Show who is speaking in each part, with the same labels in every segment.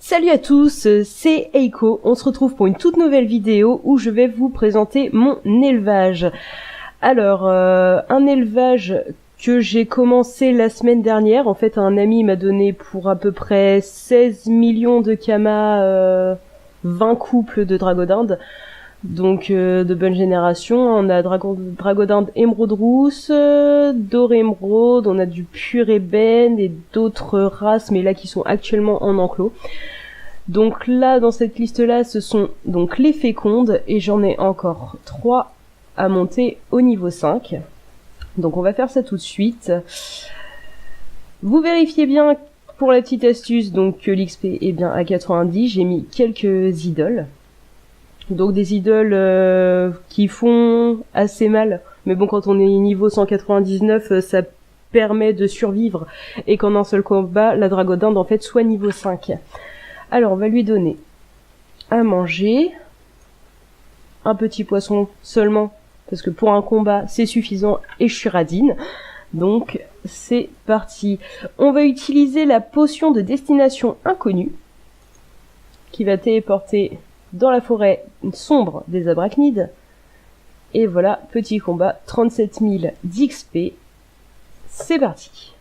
Speaker 1: Salut à tous, c'est Eiko. On se retrouve pour une toute nouvelle vidéo où je vais vous présenter mon élevage. Alors, un élevage que j'ai commencé la semaine dernière. En fait, un ami m'a donné pour à peu près 16 millions de kamas, 20 couples de dragodindes. Donc de bonne génération, on a dragodinde émeraude rousse, doré émeraude, on a du pur ébène et d'autres races, mais là qui sont actuellement en enclos. Donc là, dans cette liste-là, ce sont donc les fécondes, et j'en ai encore 3 à monter au niveau 5. Donc on va faire ça tout de suite. Vous vérifiez bien, pour la petite astuce, donc que l'XP est bien à 90, j'ai mis quelques idoles. Donc des idoles qui font assez mal, mais bon, quand on est niveau 199, ça permet de survivre, et qu'en un seul combat, la dragodinde en fait soit niveau 5. Alors on va lui donner à manger, un petit poisson seulement, parce que pour un combat c'est suffisant, et je suis radine. Donc c'est parti. On va utiliser la potion de destination inconnue, qui va téléporter dans la forêt sombre des arachnides. Et voilà, petit combat, 37 000 d'XP. C'est parti.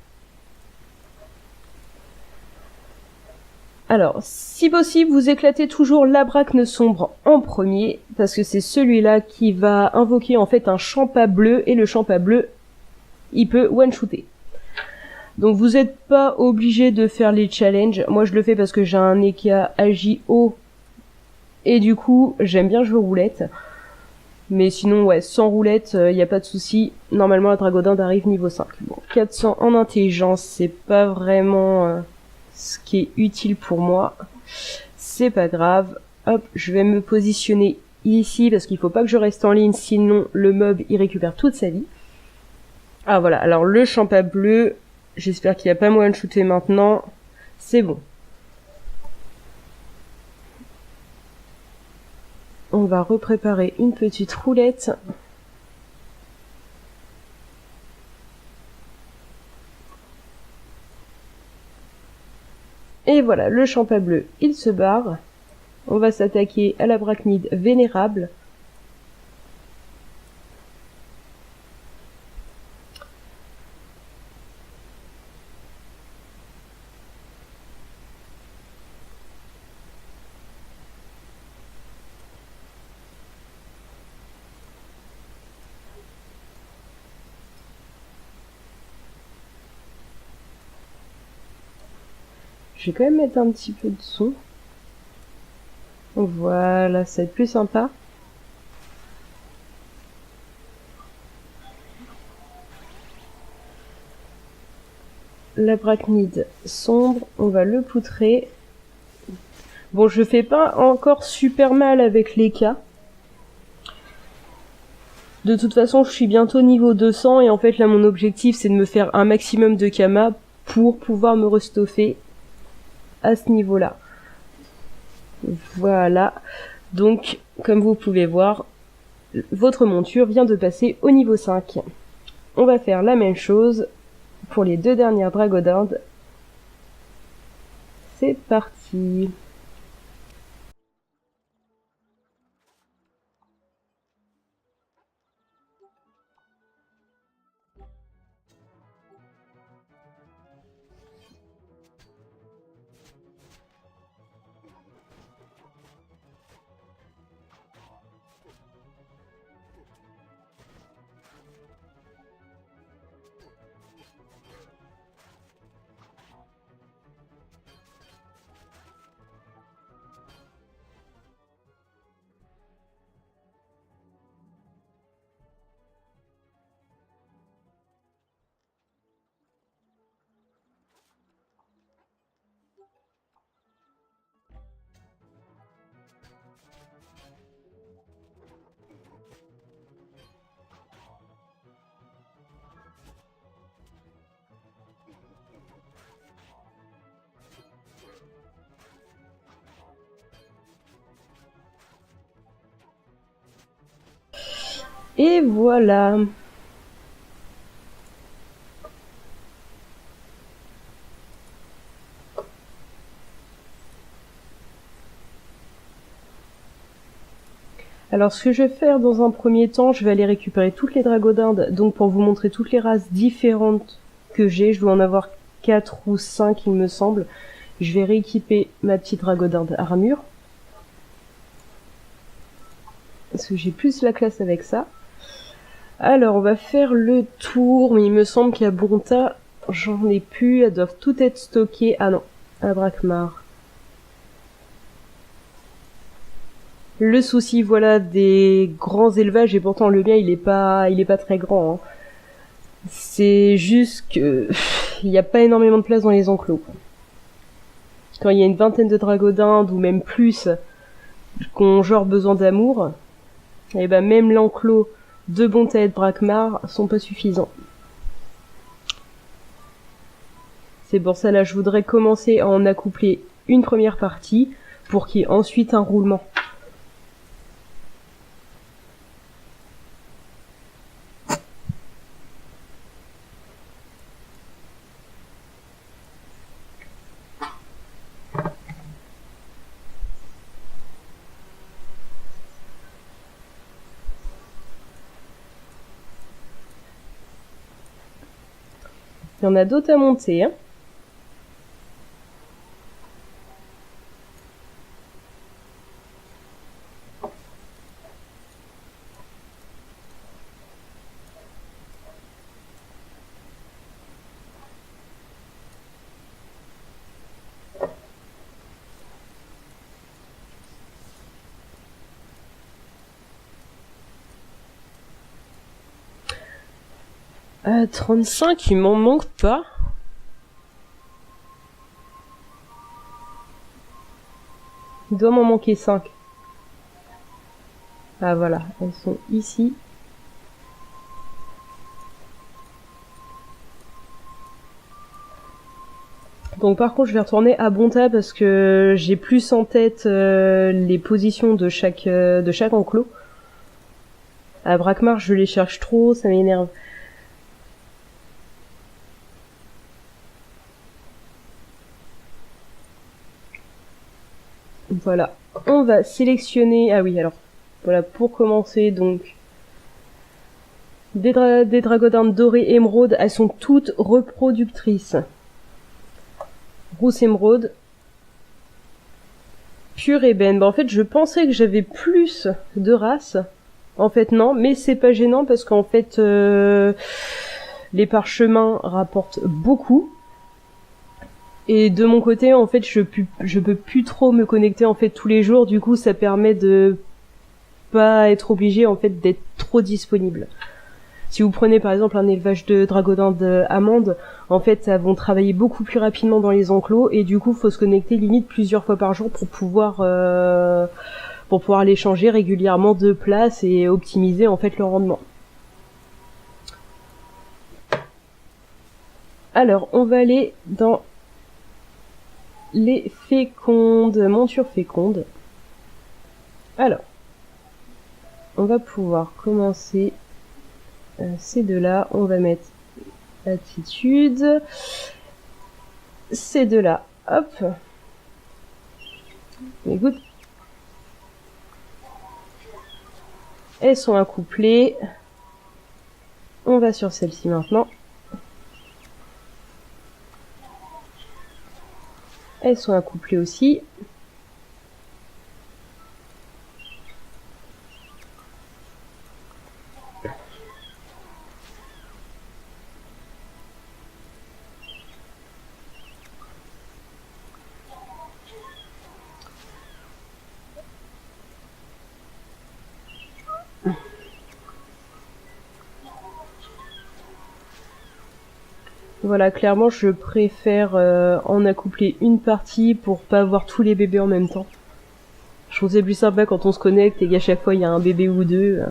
Speaker 1: Alors, si possible, vous éclatez toujours l'abrachne sombre en premier, parce que c'est celui-là qui va invoquer en fait un champa bleu, et le champa bleu, il peut one-shooter. Donc vous n'êtes pas obligé de faire les challenges. Moi je le fais parce que j'ai un Eka AJO, et du coup j'aime bien jouer roulette. Mais sinon ouais, sans roulette, y a pas de souci. Normalement la dragodinde arrive niveau 5. Bon, 400 en intelligence, c'est pas vraiment ce qui est utile pour moi. C'est pas grave. Hop, je vais me positionner ici parce qu'il faut pas que je reste en ligne, sinon le mob il récupère toute sa vie. Ah voilà, alors le champa bleu, j'espère qu'il n'y a pas moyen de shooter maintenant. C'est bon. On va repréparer une petite roulette. Et voilà, le champa bleu, il se barre. On va s'attaquer à l'arachnide vénérable. Je vais quand même mettre un petit peu de son. Voilà, ça va être plus sympa. L'arachnide sombre, on va le poutrer. Bon, je fais pas encore super mal avec les cas. De toute façon, je suis bientôt niveau 200, et en fait là mon objectif c'est de me faire un maximum de kama pour pouvoir me restoffer à ce niveau-là. Voilà. Donc, comme vous pouvez voir, votre monture vient de passer au niveau 5. On va faire la même chose pour les 2 dernières dragodindes. C'est parti. Et voilà. Alors ce que je vais faire dans un premier temps, je vais aller récupérer toutes les dragodindes, donc pour vous montrer toutes les races différentes que j'ai. Je dois en avoir 4 ou 5 il me semble. Je vais rééquiper ma petite dragodinde armure. Parce que j'ai plus la classe avec ça. Alors on va faire le tour, mais il me semble qu'à Bonta, j'en ai plus, elles doivent toutes être stockées. Ah non, à Brakmar. Le souci, voilà, des grands élevages, et pourtant le mien, il est pas très grand, hein. C'est juste que il n'y a pas énormément de place dans les enclos, quoi. Quand il y a une vingtaine de dragodindes, ou même plus, qui ont genre besoin d'amour, et ben même l'enclos de Bonta et de Brakmar sont pas suffisants. C'est pour ça, là, je voudrais commencer à en accoupler une première partie, pour qu'il y ait ensuite un roulement. Il y en a d'autres à monter, hein. À 35, il m'en manque pas. Il doit m'en manquer 5. Ah voilà, elles sont ici. Donc par contre je vais retourner à Bonta parce que j'ai plus en tête les positions de chaque enclos. À Brakmar je les cherche trop, ça m'énerve. Voilà, on va sélectionner... Ah oui, alors, voilà, pour commencer, donc... Des dragodindes dorées émeraude, elles sont toutes reproductrices. Rousse émeraude. Pure ébène. Bah, en fait, je pensais que j'avais plus de races. En fait, non, mais c'est pas gênant parce qu'en fait, les parchemins rapportent beaucoup. Et de mon côté, en fait, je peux plus trop me connecter en fait tous les jours. Du coup, ça permet de pas être obligé en fait d'être trop disponible. Si vous prenez par exemple un élevage de dragodindes amandes, en fait, elles vont travailler beaucoup plus rapidement dans les enclos et du coup, faut se connecter limite plusieurs fois par jour pour pouvoir les changer régulièrement de place et optimiser en fait le rendement. Alors, on va aller dans les fécondes, montures fécondes. Alors, on va pouvoir commencer ces deux-là. On va mettre attitude. Ces deux-là, hop. Écoute. Elles sont accouplées. On va sur celle-ci maintenant. Elles sont accouplées aussi. Voilà, clairement, je préfère en accoupler une partie pour pas avoir tous les bébés en même temps. Je trouve c'est plus sympa quand on se connecte et qu'à chaque fois il y a un bébé ou deux.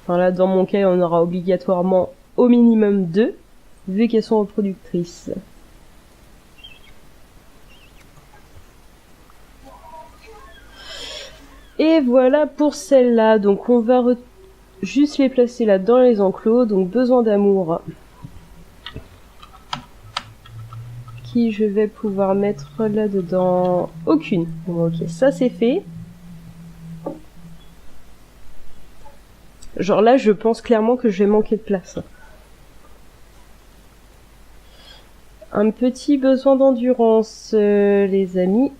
Speaker 1: Enfin là, dans mon cas, on aura obligatoirement au minimum 2, vu qu'elles sont reproductrices. Et voilà pour celle-là. Donc on va juste les placer là dans les enclos. Donc besoin d'amour. Qui je vais pouvoir mettre là-dedans. Aucune. Bon, ok, ça c'est fait. Genre là, je pense clairement que je vais manquer de place. Un petit besoin d'endurance, les amis.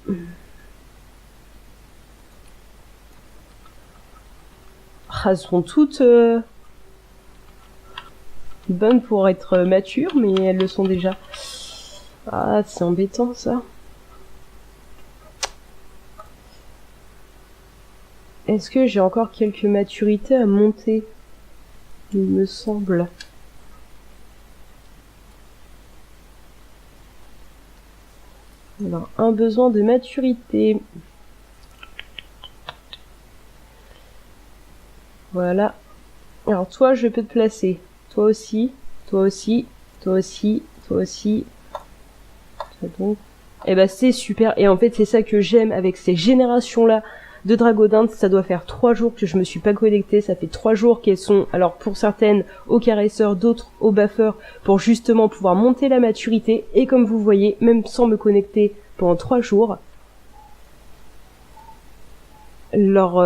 Speaker 1: Ah, elles sont toutes bonnes pour être matures, mais elles le sont déjà. Ah, c'est embêtant ça. Est-ce que j'ai encore quelques maturités à monter? Il me semble. Alors, un besoin de maturité. Voilà. Alors toi, je peux te placer. Toi aussi, toi aussi, toi aussi, toi aussi. Donc. Et bah c'est super. Et en fait, c'est ça que j'aime avec ces générations-là de Dragodindes. Ça doit faire 3 jours que je me suis pas connectée. Ça fait 3 jours qu'elles sont, alors pour certaines, au caresseur, d'autres au baffeur, pour justement pouvoir monter la maturité. Et comme vous voyez, même sans me connecter pendant 3 jours, leur...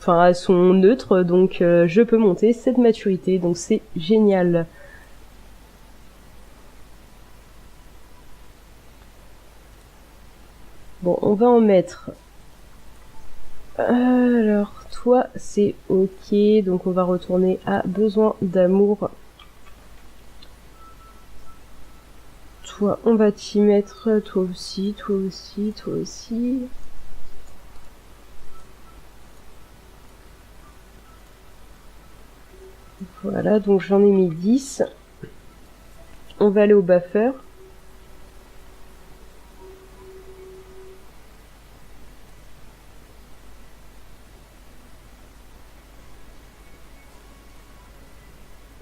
Speaker 1: Enfin, elles sont neutres, donc je peux monter cette maturité, donc c'est génial. Bon, on va en mettre. Alors, toi, c'est ok, donc on va retourner à besoin d'amour. Toi, on va t'y mettre, toi aussi, toi aussi, toi aussi. Voilà, donc j'en ai mis 10. On va aller au buffer.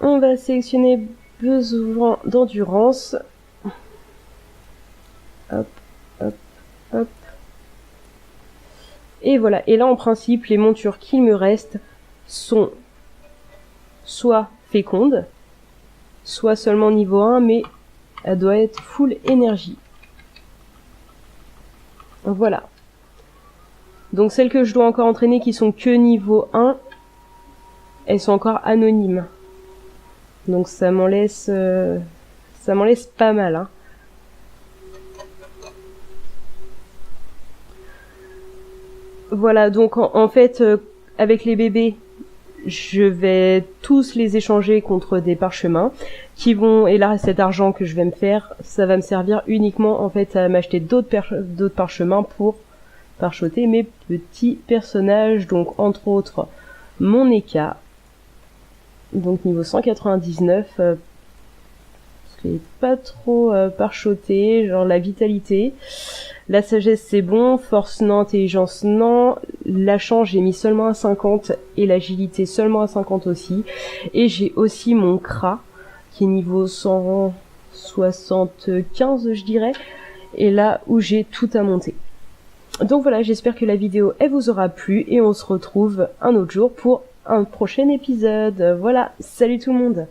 Speaker 1: On va sélectionner besoin d'endurance. Hop, hop, hop. Et voilà. Et là, en principe, les montures qu'il me reste sont soit fécondes, soit seulement niveau 1, mais elle doit être full énergie. Voilà. Donc celles que je dois encore entraîner qui sont que niveau 1, elles sont encore anonymes. Donc ça m'en laisse pas mal, hein. Voilà, donc en fait, avec les bébés, je vais tous les échanger contre des parchemins qui vont, et là cet argent que je vais me faire, ça va me servir uniquement en fait à m'acheter d'autres parchemins pour parchoter mes petits personnages, donc entre autres mon Eka, donc niveau 199, parce qu'il est pas trop parchoté, genre la vitalité. La sagesse c'est bon, force non, intelligence non, la chance j'ai mis seulement à 50 et l'agilité seulement à 50 aussi. Et j'ai aussi mon Kra qui est niveau 175 je dirais, et là où j'ai tout à monter. Donc voilà, j'espère que la vidéo elle vous aura plu et on se retrouve un autre jour pour un prochain épisode. Voilà, salut tout le monde!